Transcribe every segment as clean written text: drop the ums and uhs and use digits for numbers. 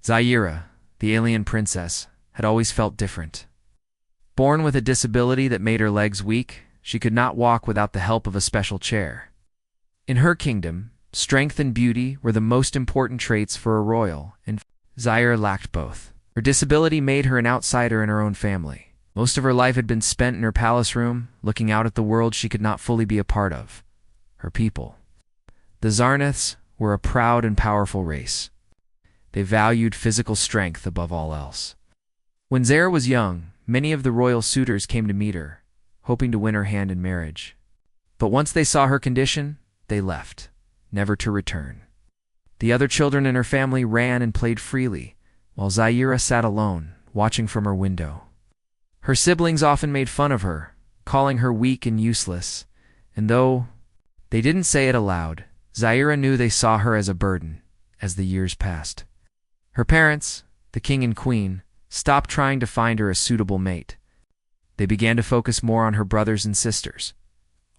Zaira, the alien princess, had always felt different. Born with a disability that made her legs weak, she could not walk without the help of a special chair. In her kingdom, strength and beauty were the most important traits for a royal, and Zaira lacked both. Her disability made her an outsider in her own family. Most of her life had been spent in her palace room, looking out at the world she could not fully be a part of. Her people. The Zarniths were a proud and powerful race. They valued physical strength above all else. When Zaira was young, many of the royal suitors came to meet her, hoping to win her hand in marriage. But once they saw her condition, they left, never to return. The other children in her family ran and played freely, while Zaira sat alone, watching from her window. Her siblings often made fun of her, calling her weak and useless, and though they didn't say it aloud, Zaira knew they saw her as a burden as the years passed. Her parents, the king and queen, stopped trying to find her a suitable mate. They began to focus more on her brothers and sisters,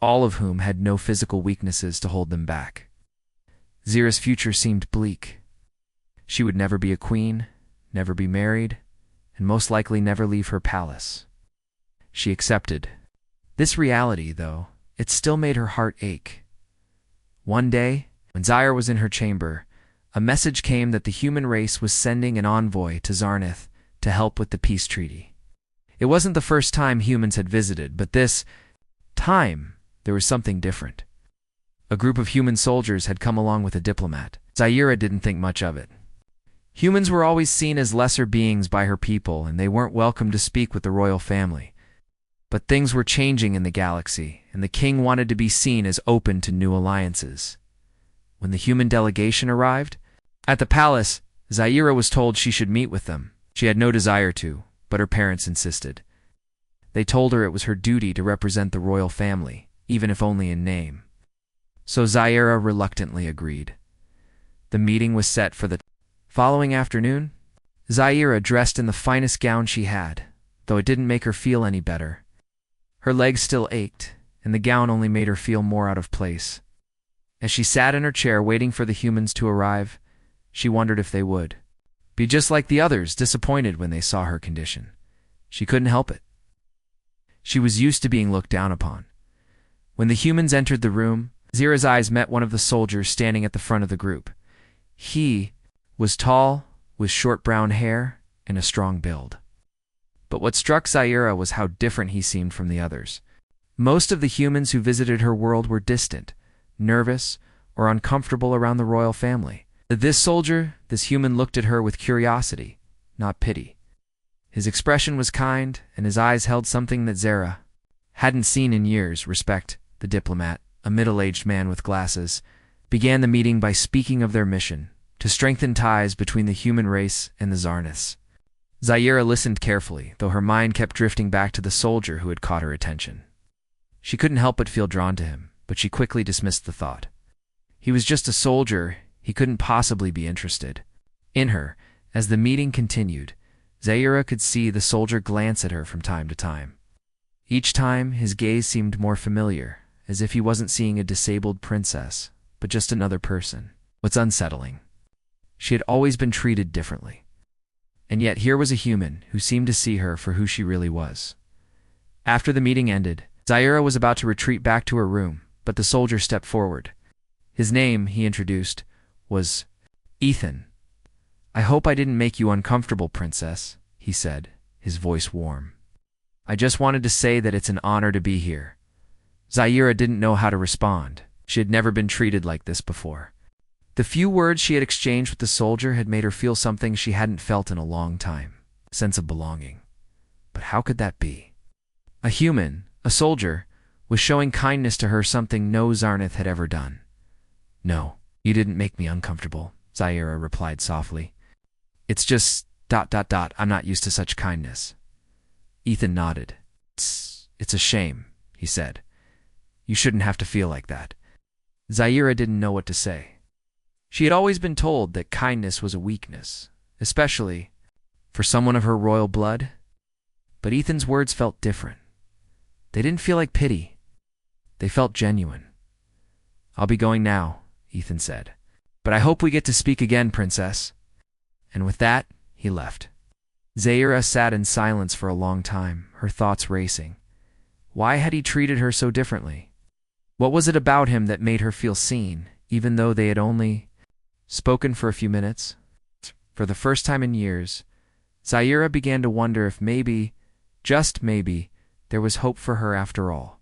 all of whom had no physical weaknesses to hold them back. Zaira's future seemed bleak. She would never be a queen, never be married, and most likely never leave her palace. She accepted. This reality, though, it still made her heart ache. One day, when Zaira was in her chamber, a message came that the human race was sending an envoy to Zarnith to help with the peace treaty. It wasn't the first time humans had visited, but this time there was something different. A group of human soldiers had come along with a diplomat. Zaira didn't think much of it. Humans were always seen as lesser beings by her people, and they weren't welcome to speak with the royal family. But things were changing in the galaxy, and the king wanted to be seen as open to new alliances. When the human delegation arrived, at the palace, Zaira was told she should meet with them. She had no desire to, but her parents insisted. They told her it was her duty to represent the royal family, even if only in name. So Zaira reluctantly agreed. The meeting was set for the following afternoon. Zaira dressed in the finest gown she had, though it didn't make her feel any better. Her legs still ached, and the gown only made her feel more out of place. As she sat in her chair waiting for the humans to arrive, she wondered if they would be just like the others, disappointed when they saw her condition. She couldn't help it. She was used to being looked down upon. When the humans entered the room, Zaira's eyes met one of the soldiers standing at the front of the group. He was tall, with short brown hair and a strong build. But what struck Zaira was how different he seemed from the others. Most of the humans who visited her world were distant, nervous, or uncomfortable around the royal family. This human looked at her with curiosity, not pity. His expression was kind, and his eyes held something that Zaira hadn't seen in years. Respect, the diplomat, a middle-aged man with glasses, began the meeting by speaking of their mission, to strengthen ties between the human race and the Zarniths. Zaira listened carefully, though her mind kept drifting back to the soldier who had caught her attention. She couldn't help but feel drawn to him, but she quickly dismissed the thought. He was just a soldier. He couldn't possibly be interested in her. As the meeting continued, Zaira could see the soldier glance at her from time to time. Each time, his gaze seemed more familiar, as if he wasn't seeing a disabled princess, but just another person. What's unsettling? She had always been treated differently. And yet here was a human who seemed to see her for who she really was. After the meeting ended, Zaira was about to retreat back to her room, but the soldier stepped forward. His name, he introduced, was Ethan. "I hope I didn't make you uncomfortable, princess," he said, his voice warm. "I just wanted to say that it's an honor to be here." Zaira didn't know how to respond. She had never been treated like this before. The few words she had exchanged with the soldier had made her feel something she hadn't felt in a long time, a sense of belonging. But how could that be? A human, a soldier, was showing kindness to her, something no Zarnith had ever done. "No, you didn't make me uncomfortable," Zaira replied softly. "It's just ... I'm not used to such kindness." Ethan nodded. It's a shame," he said. "You shouldn't have to feel like that." Zaira didn't know what to say. She had always been told that kindness was a weakness, especially for someone of her royal blood. But Ethan's words felt different. They didn't feel like pity. They felt genuine. "I'll be going now," Ethan said. "But I hope we get to speak again, princess." And with that, he left. Zaira sat in silence for a long time, her thoughts racing. Why had he treated her so differently? What was it about him that made her feel seen, even though they had only spoken for a few minutes? For the first time in years, Zaira began to wonder if maybe, just maybe, there was hope for her after all.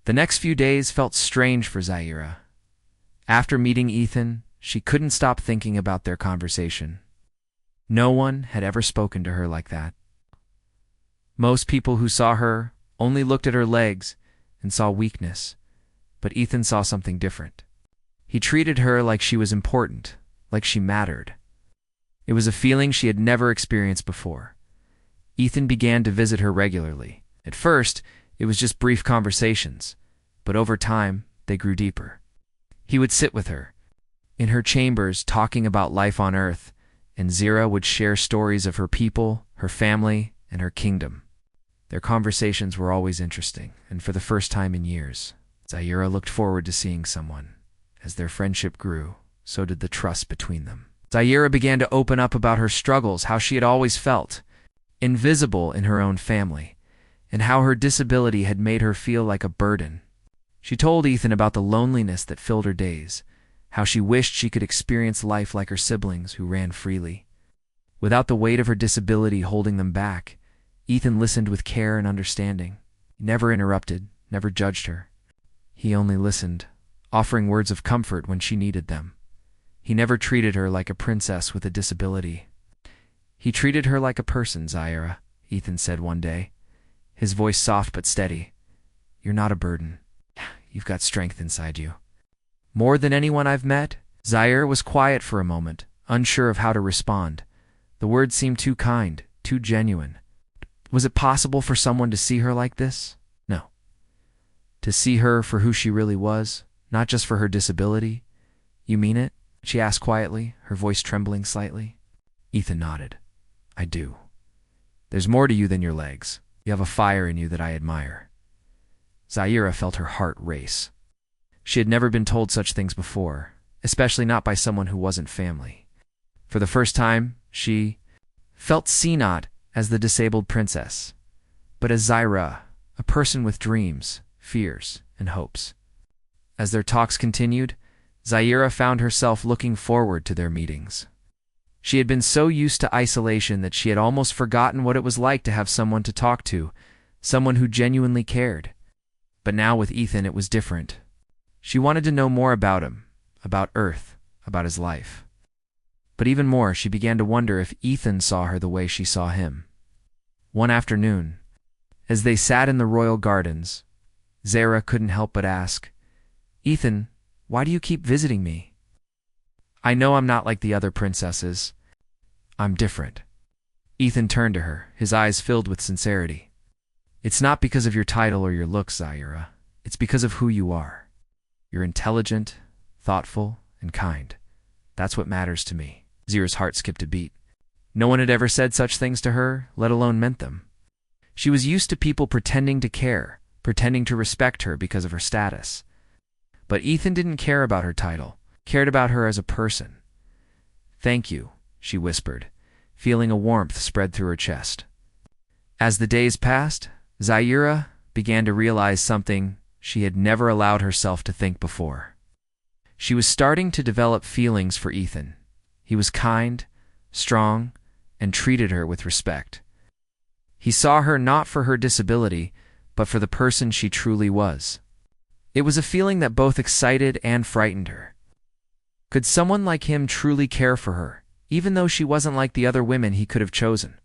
The next few days felt strange for Zaira. After meeting Ethan, she couldn't stop thinking about their conversation. No one had ever spoken to her like that. Most people who saw her only looked at her legs and saw weakness, but Ethan saw something different. He treated her like she was important, like she mattered. It was a feeling she had never experienced before. Ethan began to visit her regularly. At first, it was just brief conversations, but over time, they grew deeper. He would sit with her, in her chambers, talking about life on Earth, and Zaira would share stories of her people, her family, and her kingdom. Their conversations were always interesting, and for the first time in years, Zaira looked forward to seeing someone. As their friendship grew, so did the trust between them. Zaira began to open up about her struggles, how she had always felt invisible in her own family, and how her disability had made her feel like a burden. She told Ethan about the loneliness that filled her days, how she wished she could experience life like her siblings who ran freely. Without the weight of her disability holding them back, Ethan listened with care and understanding. He never interrupted, never judged her. He only listened, offering words of comfort when she needed them. He never treated her like a princess with a disability. He treated her like a person, Zaira, Ethan said one day, his voice soft but steady. You're not a burden. You've got strength inside you. More than anyone I've met, Zaira was quiet for a moment, unsure of how to respond. The words seemed too kind, too genuine. Was it possible for someone to see her like this? No. To see her for who she really was, not just for her disability. You mean it? She asked quietly, her voice trembling slightly. Ethan nodded. I do. There's more to you than your legs. You have a fire in you that I admire. Zaira felt her heart race. She had never been told such things before, especially not by someone who wasn't family. For the first time, she felt seen not as the disabled princess, but as Zaira, a person with dreams, fears, and hopes. As their talks continued, Zaira found herself looking forward to their meetings. She had been so used to isolation that she had almost forgotten what it was like to have someone to talk to, someone who genuinely cared. But now with Ethan it was different. She wanted to know more about him, about Earth, about his life. But even more, she began to wonder if Ethan saw her the way she saw him. One afternoon, as they sat in the royal gardens, Zaira couldn't help but ask, Ethan, why do you keep visiting me? I know I'm not like the other princesses. I'm different. Ethan turned to her, his eyes filled with sincerity. It's not because of your title or your looks, Zaira. It's because of who you are. You're intelligent, thoughtful, and kind. That's what matters to me. Zaira's heart skipped a beat. No one had ever said such things to her, let alone meant them. She was used to people pretending to care, pretending to respect her because of her status. But Ethan didn't care about her title, cared about her as a person. Thank you, she whispered, feeling a warmth spread through her chest. As the days passed, Zaira began to realize something she had never allowed herself to think before. She was starting to develop feelings for Ethan. He was kind, strong, and treated her with respect. He saw her not for her disability, but for the person she truly was. It was a feeling that both excited and frightened her. Could someone like him truly care for her, even though she wasn't like the other women he could have chosen?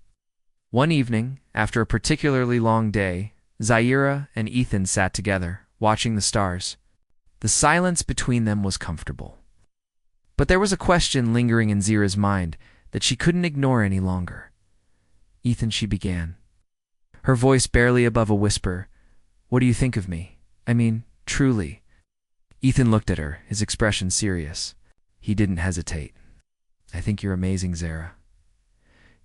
One evening, after a particularly long day, Zaira and Ethan sat together, watching the stars. The silence between them was comfortable. But there was a question lingering in Zaira's mind that she couldn't ignore any longer. Ethan, she began, her voice barely above a whisper, what do you think of me? I mean, truly. Ethan looked at her, his expression serious. He didn't hesitate. I think you're amazing, Zaira.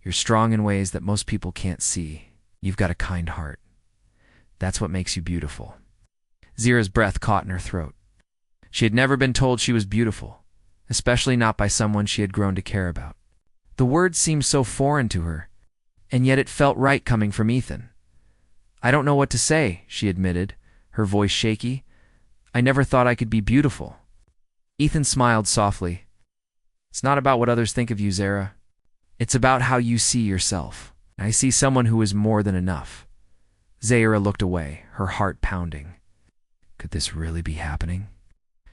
You're strong in ways that most people can't see. You've got a kind heart. That's what makes you beautiful. Zaira's breath caught in her throat. She had never been told she was beautiful, especially not by someone she had grown to care about. The words seemed so foreign to her, and yet it felt right coming from Ethan. "I don't know what to say," she admitted, her voice shaky. "I never thought I could be beautiful." Ethan smiled softly. "It's not about what others think of you, Zara. It's about how you see yourself. I see someone who is more than enough." Zara looked away, her heart pounding. Could this really be happening?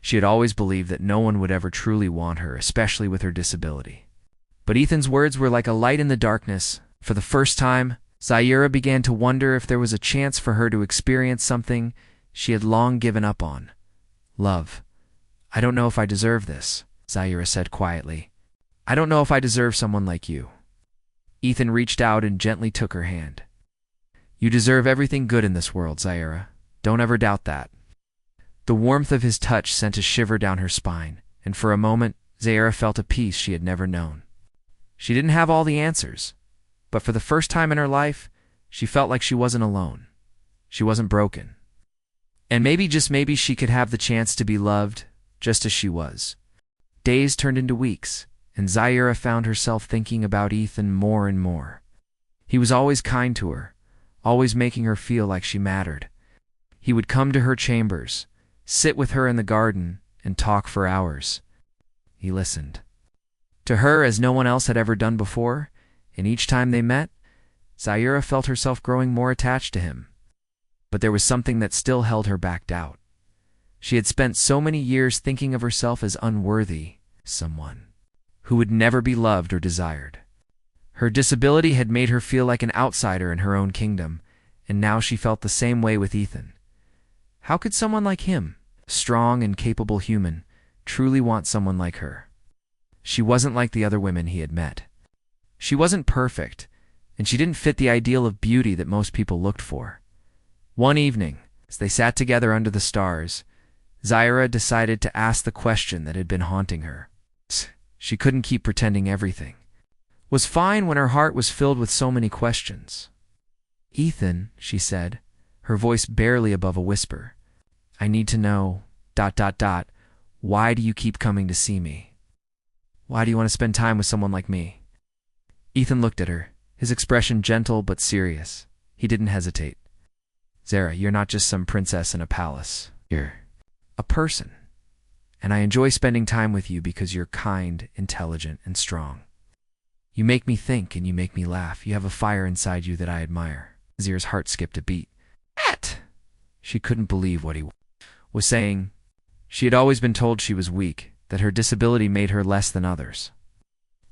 She had always believed that no one would ever truly want her, especially with her disability. But Ethan's words were like a light in the darkness. For the first time, Zara began to wonder if there was a chance for her to experience something she had long given up on. "Love. I don't know if I deserve this," Zara said quietly. "I don't know if I deserve someone like you." Ethan reached out and gently took her hand. "You deserve everything good in this world, Zara. Don't ever doubt that." The warmth of his touch sent a shiver down her spine, and for a moment, Zara felt a peace she had never known. She didn't have all the answers, but for the first time in her life, she felt like she wasn't alone. She wasn't broken. And maybe, just maybe, she could have the chance to be loved just as she was. Days turned into weeks, and Zara found herself thinking about Ethan more and more. He was always kind to her, always making her feel like she mattered. He would come to her chambers, sit with her in the garden, and talk for hours. He listened to her as no one else had ever done before, and each time they met, Zara felt herself growing more attached to him. But there was something that still held her back: doubt. She had spent so many years thinking of herself as unworthy, someone who would never be loved or desired. Her disability had made her feel like an outsider in her own kingdom, and now she felt the same way with Ethan. How could someone like him, a strong and capable human, truly want someone like her? She wasn't like the other women he had met. She wasn't perfect, and she didn't fit the ideal of beauty that most people looked for. One evening, as they sat together under the stars, Zara decided to ask the question that had been haunting her. She couldn't keep pretending everything was fine when her heart was filled with so many questions. "Ethan," she said, her voice barely above a whisper, "I need to know, ... why do you keep coming to see me? Why do you want to spend time with someone like me?" Ethan looked at her, his expression gentle but serious. He didn't hesitate. "Zara, you're not just some princess in a palace. You're a person. And I enjoy spending time with you because you're kind, intelligent, and strong. You make me think and you make me laugh. You have a fire inside you that I admire." Zara's heart skipped a beat. "What?" She couldn't believe what he was saying. She had always been told she was weak, that her disability made her less than others.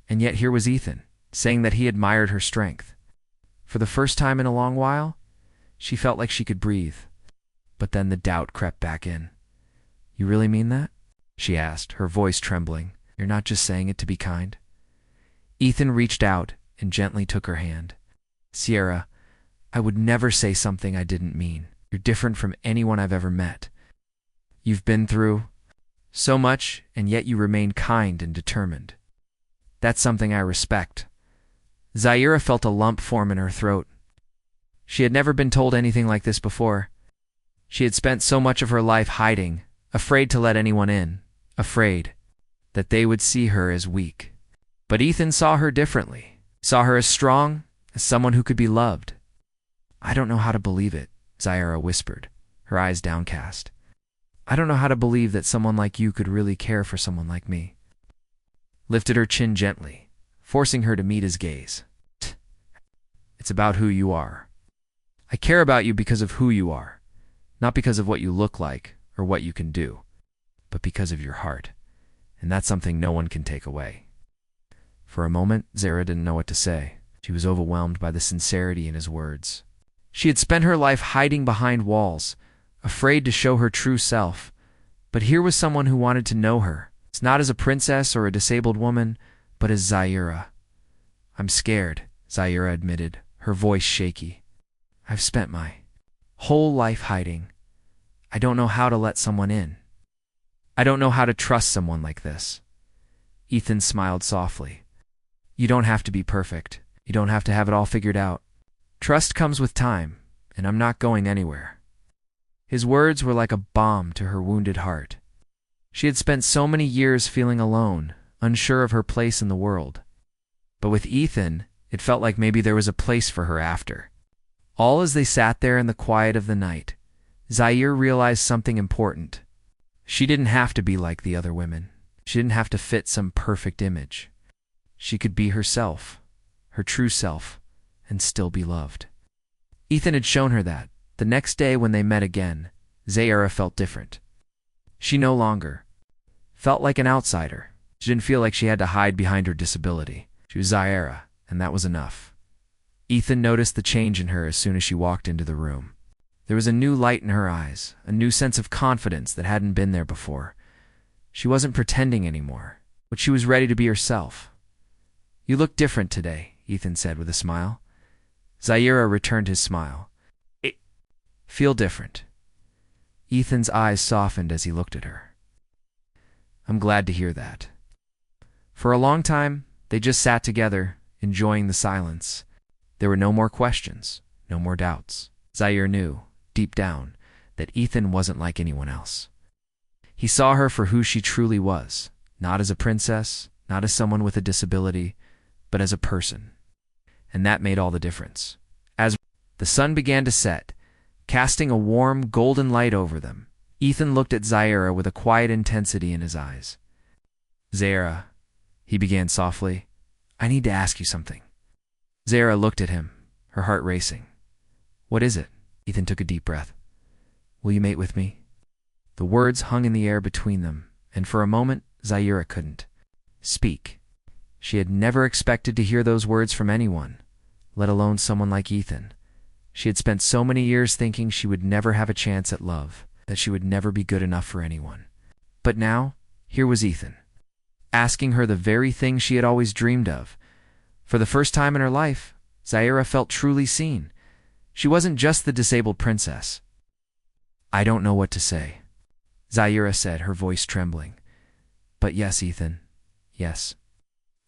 And yet here was Ethan, saying that he admired her strength. For the first time in a long while, she felt like she could breathe. But then the doubt crept back in. "You really mean that?" she asked, her voice trembling. "You're not just saying it to be kind?" Ethan reached out and gently took her hand. "Sierra, I would never say something I didn't mean. You're different from anyone I've ever met. You've been through so much, and yet you remain kind and determined. That's something I respect." Zara felt a lump form in her throat. She had never been told anything like this before. She had spent so much of her life hiding, afraid to let anyone in, afraid that they would see her as weak. But Ethan saw her differently, saw her as strong, as someone who could be loved. "I don't know how to believe it," Zara whispered, her eyes downcast. "I don't know how to believe that someone like you could really care for someone like me." Lifted her chin gently, forcing her to meet his gaze. "It's about who you are. I care about you because of who you are, not because of what you look like or what you can do, but because of your heart, and that's something no one can take away." For a moment, Zara didn't know what to say. She was overwhelmed by the sincerity in his words. She had spent her life hiding behind walls, afraid to show her true self, but here was someone who wanted to know her. It's not as a princess or a disabled woman, but as Zara. "I'm scared," Zara admitted, her voice shaky. "I've spent my whole life hiding. I don't know how to let someone in. I don't know how to trust someone like this." Ethan smiled softly. "You don't have to be perfect. You don't have to have it all figured out. Trust comes with time, and I'm not going anywhere." His words were like a balm to her wounded heart. She had spent so many years feeling alone, unsure of her place in the world. But with Ethan, it felt like maybe there was a place for her after. All as they sat there in the quiet of the night, Zaire realized something important. She didn't have to be like the other women. She didn't have to fit some perfect image. She could be herself, her true self, and still be loved. Ethan had shown her that. The next day when they met again, Zaire felt different. She no longer felt like an outsider. She didn't feel like she had to hide behind her disability. She was Zaire, and that was enough. Ethan noticed the change in her as soon as she walked into the room. There was a new light in her eyes, a new sense of confidence that hadn't been there before. She wasn't pretending anymore, but she was ready to be herself. "You look different today," Ethan said with a smile. Zaire returned his smile. "Feel different." Ethan's eyes softened as he looked at her. "I'm glad to hear that." For a long time, they just sat together, enjoying the silence. There were no more questions, no more doubts. Zaire knew, deep down, that Ethan wasn't like anyone else. He saw her for who she truly was, not as a princess, not as someone with a disability, but as a person. And that made all the difference. As the sun began to set, casting a warm, golden light over them, Ethan looked at Zaire with a quiet intensity in his eyes. "Zaire," he began softly, "I need to ask you something." Zaire looked at him, her heart racing. "What is it?" Ethan took a deep breath. "Will you mate with me?" The words hung in the air between them, and for a moment, Zaire couldn't speak. She had never expected to hear those words from anyone, let alone someone like Ethan. She had spent so many years thinking she would never have a chance at love, that she would never be good enough for anyone. But now, here was Ethan, asking her the very thing she had always dreamed of. For the first time in her life, Zaire felt truly seen. She wasn't just the disabled princess. "I don't know what to say," Zaire said, her voice trembling. "But yes, Ethan, yes."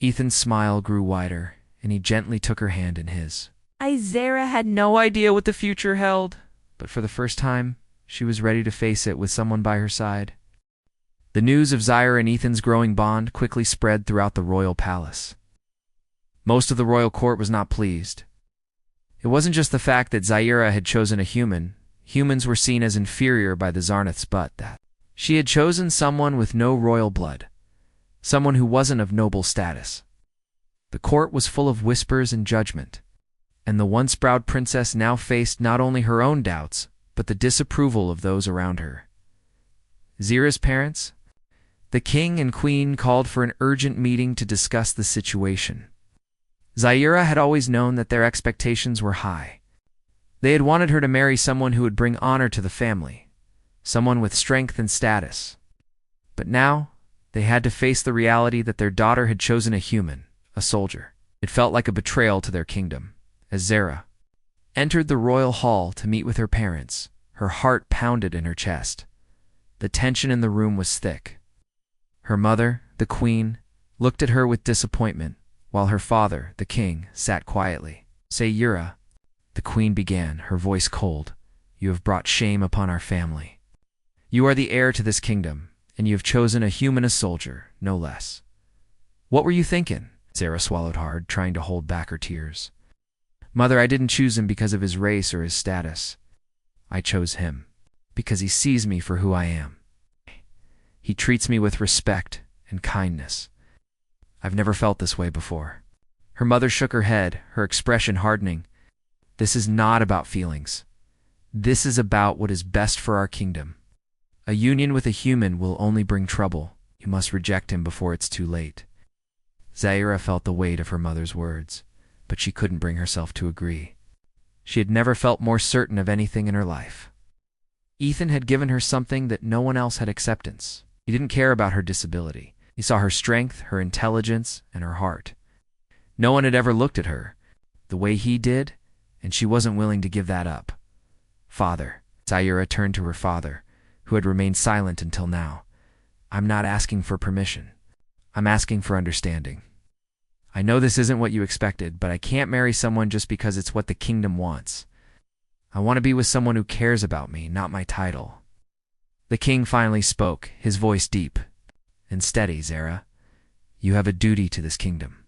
Ethan's smile grew wider, and he gently took her hand in his. Zaire had no idea what the future held, but for the first time, she was ready to face it with someone by her side. The news of Zaire and Ethan's growing bond quickly spread throughout the royal palace. Most of the royal court was not pleased. It wasn't just the fact that Zaire had chosen a human. Humans were seen as inferior by the Zarnaths, but that she had chosen someone with no royal blood, someone who wasn't of noble status. The court was full of whispers and judgment, and the once proud princess now faced not only her own doubts, but the disapproval of those around her. Zaire's parents, the king and queen, called for an urgent meeting to discuss the situation. Zaire had always known that their expectations were high. They had wanted her to marry someone who would bring honor to the family, someone with strength and status. But now, they had to face the reality that their daughter had chosen a human, a soldier. It felt like a betrayal to their kingdom. As Zaire entered the royal hall to meet with her parents, her heart pounded in her chest. The tension in the room was thick. Her mother, the queen, looked at her with disappointment, while her father, the king, sat quietly. "Zaire," the queen began, her voice cold, "you have brought shame upon our family. You are the heir to this kingdom, and you have chosen a human, a soldier, no less." "What were you thinking?" Zaire swallowed hard, trying to hold back her tears. "Mother, I didn't choose him because of his race or his status. I chose him because he sees me for who I am. He treats me with respect and kindness. I've never felt this way before." Her mother shook her head, her expression hardening. "This is not about feelings. This is about what is best for our kingdom. A union with a human will only bring trouble. You must reject him before it's too late." Zaire felt the weight of her mother's words, but she couldn't bring herself to agree. She had never felt more certain of anything in her life. Ethan had given her something that no one else had: acceptance. He didn't care about her disability. He saw her strength, her intelligence, and her heart. No one had ever looked at her the way he did, and she wasn't willing to give that up. "Father," Zaire turned to her father, who had remained silent until now. "I'm not asking for permission. I'm asking for understanding. I know this isn't what you expected, but I can't marry someone just because it's what the kingdom wants. I want to be with someone who cares about me, not my title." The king finally spoke, his voice deep and steady. "Zaire, you have a duty to this kingdom.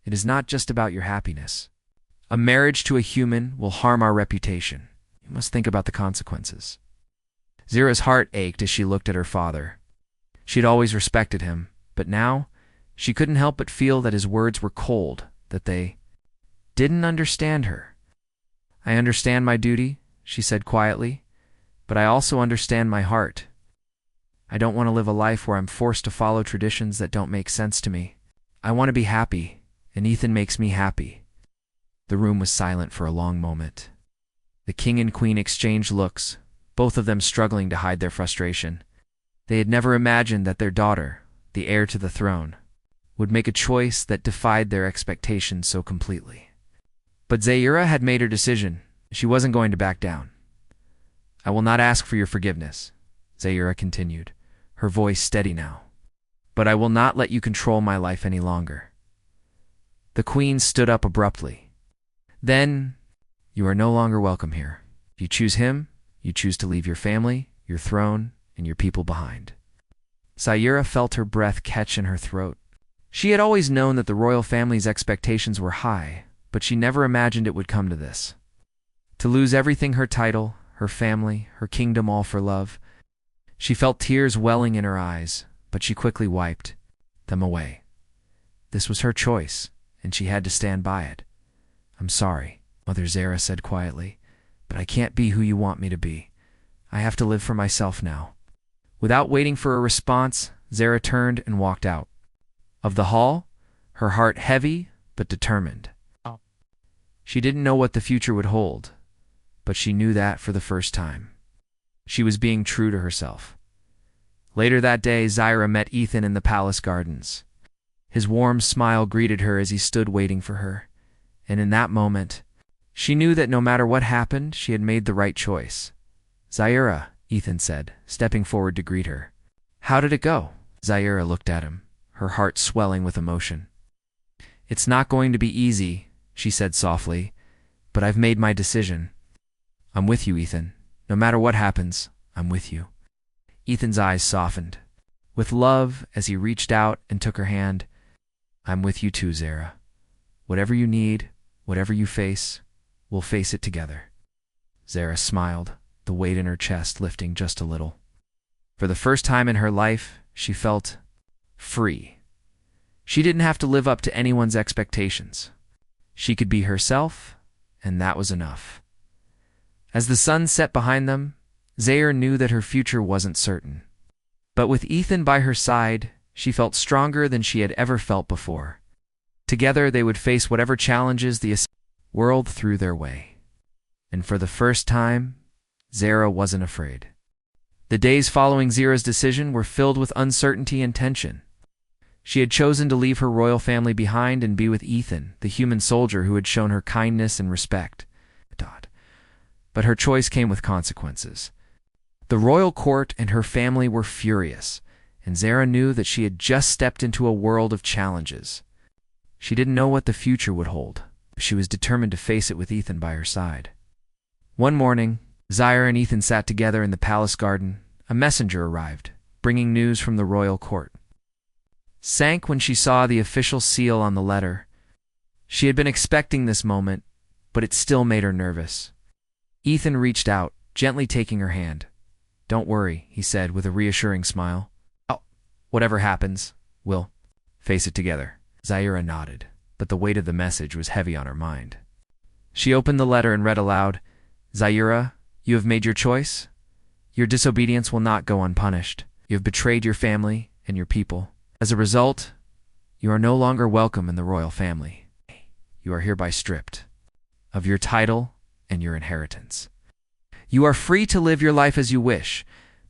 It is not just about your happiness. A marriage to a human will harm our reputation. You must think about the consequences. Zira's heart ached as she looked at her father. She had always respected him, but now she couldn't help but feel that his words were cold, that they didn't understand her. I understand my duty, she said quietly, but I also understand my heart. I don't want to live a life where I'm forced to follow traditions that don't make sense to me. I want to be happy, and Ethan makes me happy. The room was silent for a long moment. The king and queen exchanged looks, both of them struggling to hide their frustration. They had never imagined that their daughter, the heir to the throne, would make a choice that defied their expectations so completely. But Zaira had made her decision. She wasn't going to back down. I will not ask for your forgiveness, Zaira continued, her voice steady now. But I will not let you control my life any longer. The queen stood up abruptly. Then, you are no longer welcome here. If you choose him, you choose to leave your family, your throne, and your people behind. Zaira felt her breath catch in her throat. She had always known that the royal family's expectations were high, but she never imagined it would come to this. To lose everything, her title, her family, her kingdom, all for love. She felt tears welling in her eyes, but she quickly wiped them away. This was her choice, and she had to stand by it. I'm sorry, Mother Zara said quietly, but I can't be who you want me to be. I have to live for myself now. Without waiting for a response, Zara turned and walked out of the hall, her heart heavy but determined. She didn't know what the future would hold, but she knew that for the first time. She was being true to herself. Later that day, Zaira met Ethan in the palace gardens. His warm smile greeted her as he stood waiting for her, and in that moment, she knew that no matter what happened, she had made the right choice. Zaira, Ethan said, stepping forward to greet her. How did it go? Zaira looked at him, her heart swelling with emotion. It's not going to be easy, she said softly, but I've made my decision. I'm with you, Ethan. No matter what happens, I'm with you. Ethan's eyes softened, with love as he reached out and took her hand. I'm with you too, Zara. Whatever you need, whatever you face, we'll face it together. Zara smiled, the weight in her chest lifting just a little. For the first time in her life, she felt free. She didn't have to live up to anyone's expectations. She could be herself, and that was enough. As the sun set behind them, Zaire knew that her future wasn't certain. But with Ethan by her side, she felt stronger than she had ever felt before. Together they would face whatever challenges the world threw their way. And for the first time, Zara wasn't afraid. The days following Zira's decision were filled with uncertainty and tension. She had chosen to leave her royal family behind and be with Ethan, the human soldier who had shown her kindness and respect. But her choice came with consequences. The royal court and her family were furious, and Zara knew that she had just stepped into a world of challenges. She didn't know what the future would hold, but she was determined to face it with Ethan by her side. One morning, Zaire and Ethan sat together in the palace garden. A messenger arrived, bringing news from the royal court. Sank when she saw the official seal on the letter. She had been expecting this moment, but it still made her nervous. Ethan reached out, gently taking her hand. Don't worry, he said with a reassuring smile. Oh, whatever happens, we'll face it together. Zaira nodded, but the weight of the message was heavy on her mind. She opened the letter and read aloud, Zaira, you have made your choice. Your disobedience will not go unpunished. You have betrayed your family and your people. As a result, you are no longer welcome in the royal family. You are hereby stripped of your title and your inheritance. You are free to live your life as you wish,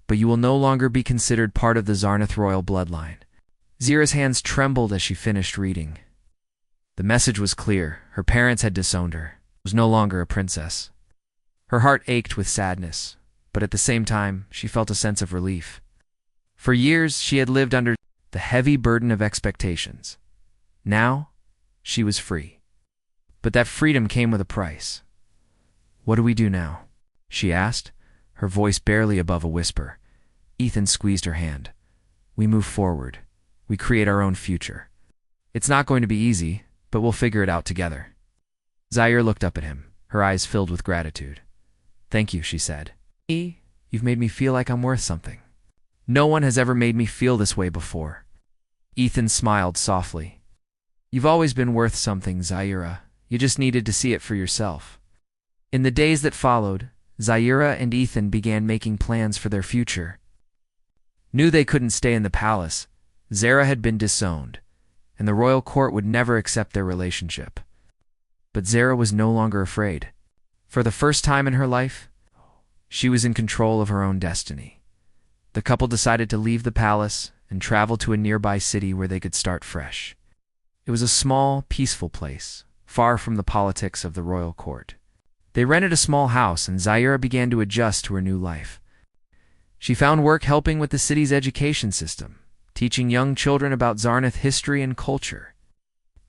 but you will no longer be considered part of the Zarnath royal bloodline. Zira's hands trembled as she finished reading. The message was clear. Her parents had disowned her. She was no longer a princess. Her heart ached with sadness, but at the same time, she felt a sense of relief. For years, she had lived under the heavy burden of expectations. Now, she was free. But that freedom came with a price. What do we do now? She asked, her voice barely above a whisper. Ethan squeezed her hand. We move forward. We create our own future. It's not going to be easy, but we'll figure it out together." Zaire looked up at him, her eyes filled with gratitude. "Thank you," she said. "You've made me feel like I'm worth something. No one has ever made me feel this way before." Ethan smiled softly. "You've always been worth something, Zaira. You just needed to see it for yourself." In the days that followed, Zaira and Ethan began making plans for their future. Knew they couldn't stay in the palace. Zara had been disowned, and the royal court would never accept their relationship. But Zara was no longer afraid. For the first time in her life, she was in control of her own destiny. The couple decided to leave the palace and travel to a nearby city where they could start fresh. It was a small, peaceful place, far from the politics of the royal court. They rented a small house, and Zaira began to adjust to her new life. She found work helping with the city's education system, teaching young children about Zarnath history and culture.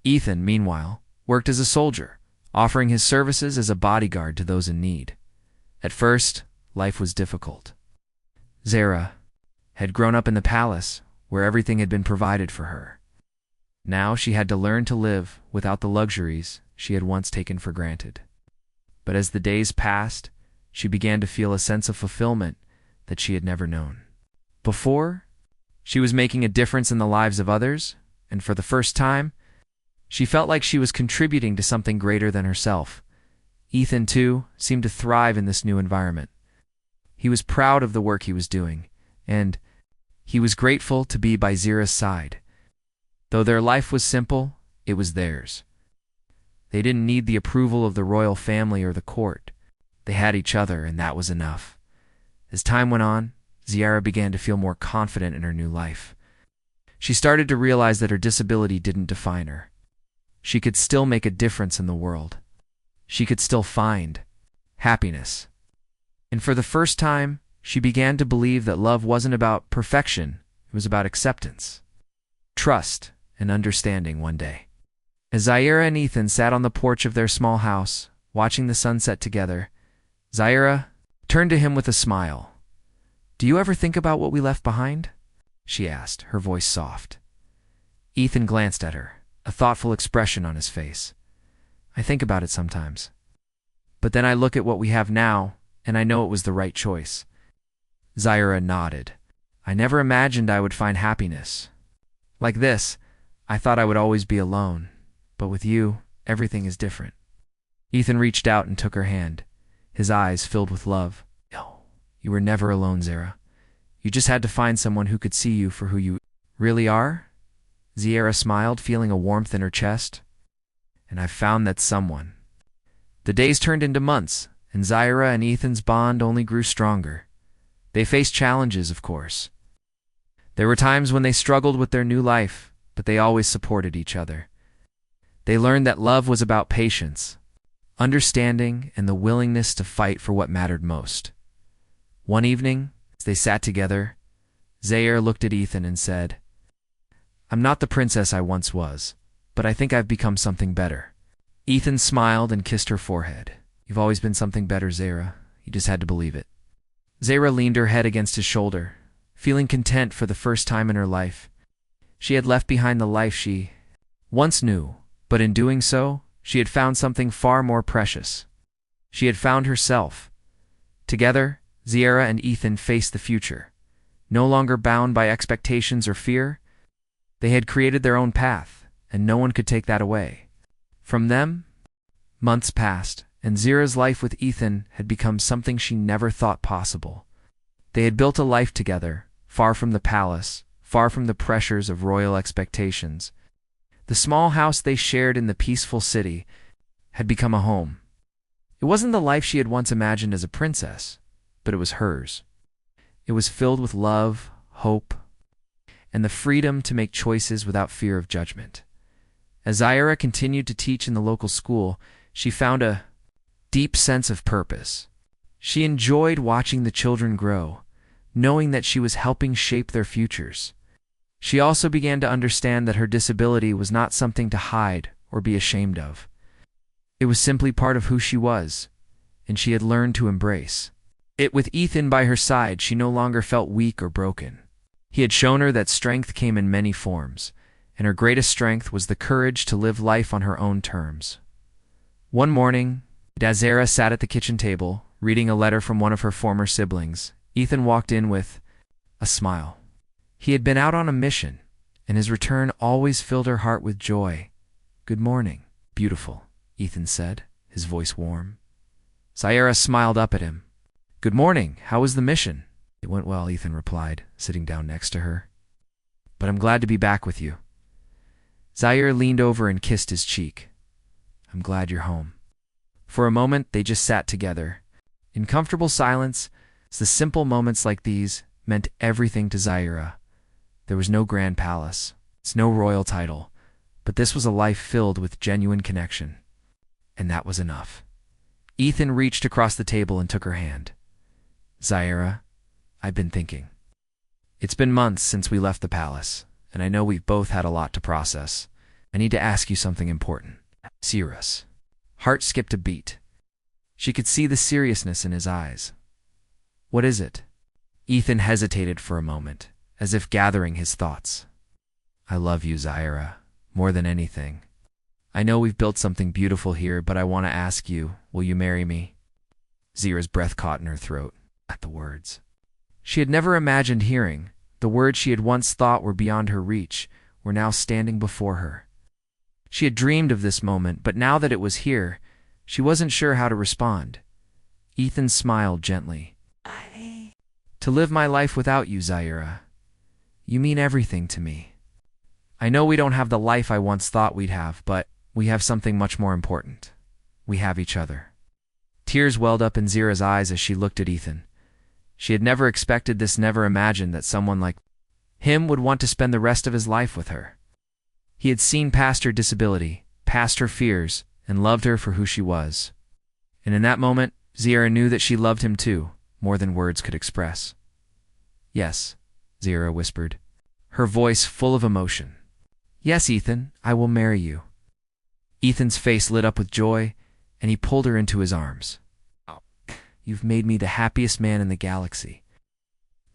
Ethan, meanwhile, worked as a soldier, offering his services as a bodyguard to those in need. At first, life was difficult. Zara had grown up in the palace, where everything had been provided for her. Now she had to learn to live without the luxuries she had once taken for granted. But as the days passed, she began to feel a sense of fulfillment that she had never known. Before, she was making a difference in the lives of others, and for the first time, she felt like she was contributing to something greater than herself. Ethan, too, seemed to thrive in this new environment. He was proud of the work he was doing, and he was grateful to be by Zira's side. Though their life was simple, it was theirs. They didn't need the approval of the royal family or the court. They had each other, and that was enough. As time went on, Zara began to feel more confident in her new life. She started to realize that her disability didn't define her. She could still make a difference in the world. She could still find happiness. And for the first time, she began to believe that love wasn't about perfection, it was about acceptance, trust, and understanding one day. As Zaira and Ethan sat on the porch of their small house, watching the sunset together, Zaira turned to him with a smile. "Do you ever think about what we left behind?" she asked, her voice soft. Ethan glanced at her, a thoughtful expression on his face. "I think about it sometimes. But then I look at what we have now, and I know it was the right choice." Zaira nodded. "I never imagined I would find happiness. Like this, I thought I would always be alone. But with you, everything is different." Ethan reached out and took her hand, his eyes filled with love. "No, you were never alone, Zara. You just had to find someone who could see you for who you really are." Zara smiled, feeling a warmth in her chest. "And I found that someone." The days turned into months, and Zaira and Ethan's bond only grew stronger. They faced challenges, of course. There were times when they struggled with their new life, but they always supported each other. They learned that love was about patience, understanding, and the willingness to fight for what mattered most. One evening, as they sat together, Zaire looked at Ethan and said, "I'm not the princess I once was, but I think I've become something better." Ethan smiled and kissed her forehead. "You've always been something better, Zaira. You just had to believe it." Zaira leaned her head against his shoulder, feeling content for the first time in her life. She had left behind the life she once knew, but in doing so, she had found something far more precious. She had found herself. Together, Zaira and Ethan faced the future. No longer bound by expectations or fear, they had created their own path, and no one could take that away. From them, months passed, and Zira's life with Ethan had become something she never thought possible. They had built a life together, far from the palace, far from the pressures of royal expectations. The small house they shared in the peaceful city had become a home. It wasn't the life she had once imagined as a princess, but it was hers. It was filled with love, hope, and the freedom to make choices without fear of judgment. As Zaira continued to teach in the local school, she found a deep sense of purpose. She enjoyed watching the children grow, knowing that she was helping shape their futures. She also began to understand that her disability was not something to hide or be ashamed of. It was simply part of who she was, and she had learned to embrace it. With Ethan by her side, she no longer felt weak or broken. He had shown her that strength came in many forms, and her greatest strength was the courage to live life on her own terms. One morning, as Zara sat at the kitchen table, reading a letter from one of her former siblings, Ethan walked in with a smile. He had been out on a mission, and his return always filled her heart with joy. "Good morning, beautiful," Ethan said, his voice warm. Zara smiled up at him. "Good morning, how was the mission?" "It went well," Ethan replied, sitting down next to her. "But I'm glad to be back with you." Zaire leaned over and kissed his cheek. "I'm glad you're home." For a moment, they just sat together. In comfortable silence, the simple moments like these meant everything to Zaira. There was no grand palace, no royal title, but this was a life filled with genuine connection. And that was enough. Ethan reached across the table and took her hand. "Zaira, I've been thinking. It's been months since we left the palace, and I know we've both had a lot to process. I need to ask you something important." Zaira's heart skipped a beat. She could see the seriousness in his eyes. "What is it?" Ethan hesitated for a moment, as if gathering his thoughts. "I love you, Zaira, more than anything. I know we've built something beautiful here, but I want to ask you, will you marry me?" Zaira's breath caught in her throat at the words she had never imagined hearing. The words she had once thought were beyond her reach were now standing before her. She had dreamed of this moment, but now that it was here, she wasn't sure how to respond. Ethan smiled gently. "To live my life without you, Zaira. You mean everything to me. I know we don't have the life I once thought we'd have, but we have something much more important. We have each other." Tears welled up in Zaira's eyes as she looked at Ethan. She had never expected this, never imagined that someone like him would want to spend the rest of his life with her. He had seen past her disability, past her fears, and loved her for who she was. And in that moment, Zaira knew that she loved him too, more than words could express. "Yes," Zaira whispered, her voice full of emotion. "Yes, Ethan, I will marry you." Ethan's face lit up with joy, and he pulled her into his arms. "You've made me the happiest man in the galaxy."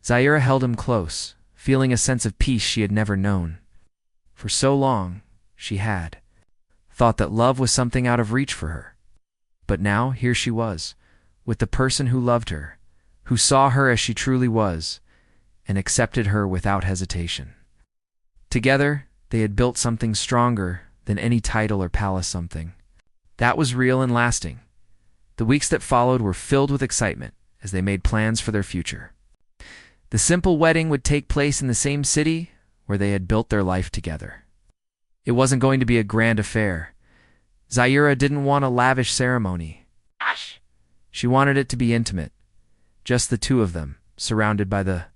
Zaira held him close, feeling a sense of peace she had never known. For so long, she had thought that love was something out of reach for her. But now, here she was, with the person who loved her, who saw her as she truly was, and accepted her without hesitation. Together, they had built something stronger than any title or palace, something that was real and lasting. The weeks that followed were filled with excitement as they made plans for their future. The simple wedding would take place in the same city where they had built their life together. It wasn't going to be a grand affair. Zaira didn't want a lavish ceremony. She wanted it to be intimate, just the two of them, surrounded by the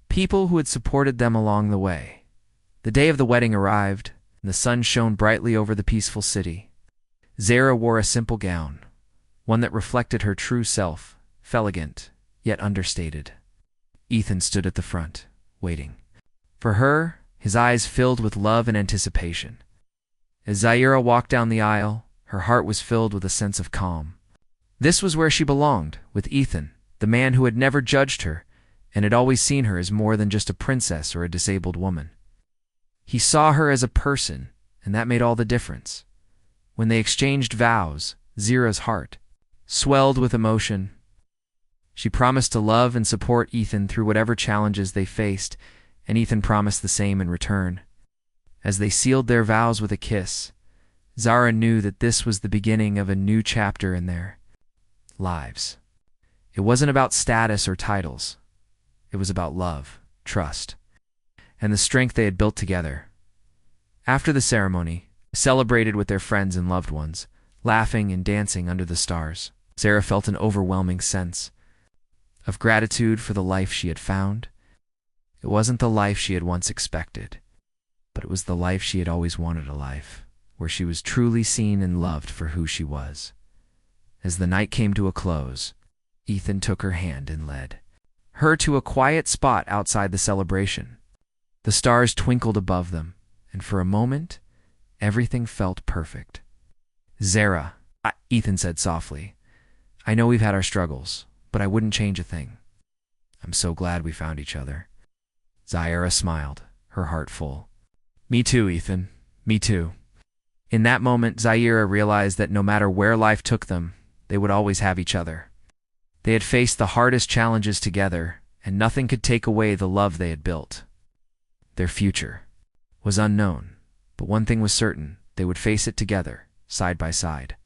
people who had supported them along the way. The day of the wedding arrived, and the sun shone brightly over the peaceful city. Zaira wore a simple gown, one that reflected her true self, elegant, yet understated. Ethan stood at the front, waiting. For her, his eyes filled with love and anticipation. As Zaira walked down the aisle, her heart was filled with a sense of calm. This was where she belonged, with Ethan, the man who had never judged her and had always seen her as more than just a princess or a disabled woman. He saw her as a person, and that made all the difference. When they exchanged vows, Zaira's heart swelled with emotion. She promised to love and support Ethan through whatever challenges they faced, and Ethan promised the same in return. As they sealed their vows with a kiss, Zara knew that this was the beginning of a new chapter in their lives. It wasn't about status or titles. It was about love, trust, and the strength they had built together. After the ceremony, they celebrated with their friends and loved ones, laughing and dancing under the stars. Zara felt an overwhelming sense of gratitude for the life she had found. It wasn't the life she had once expected, but it was the life she had always wanted, a life where she was truly seen and loved for who she was. As the night came to a close, Ethan took her hand and led her to a quiet spot outside the celebration. The stars twinkled above them, and for a moment, everything felt perfect. "Zara," Ethan said softly, "I know we've had our struggles, but I wouldn't change a thing. I'm so glad we found each other." Zaira smiled, her heart full. Me too, Ethan. Me too. In that moment, Zaira realized that no matter where life took them, they would always have each other. They had faced the hardest challenges together, and nothing could take away the love they had built. Their future was unknown, but one thing was certain: they would face it together, side by side.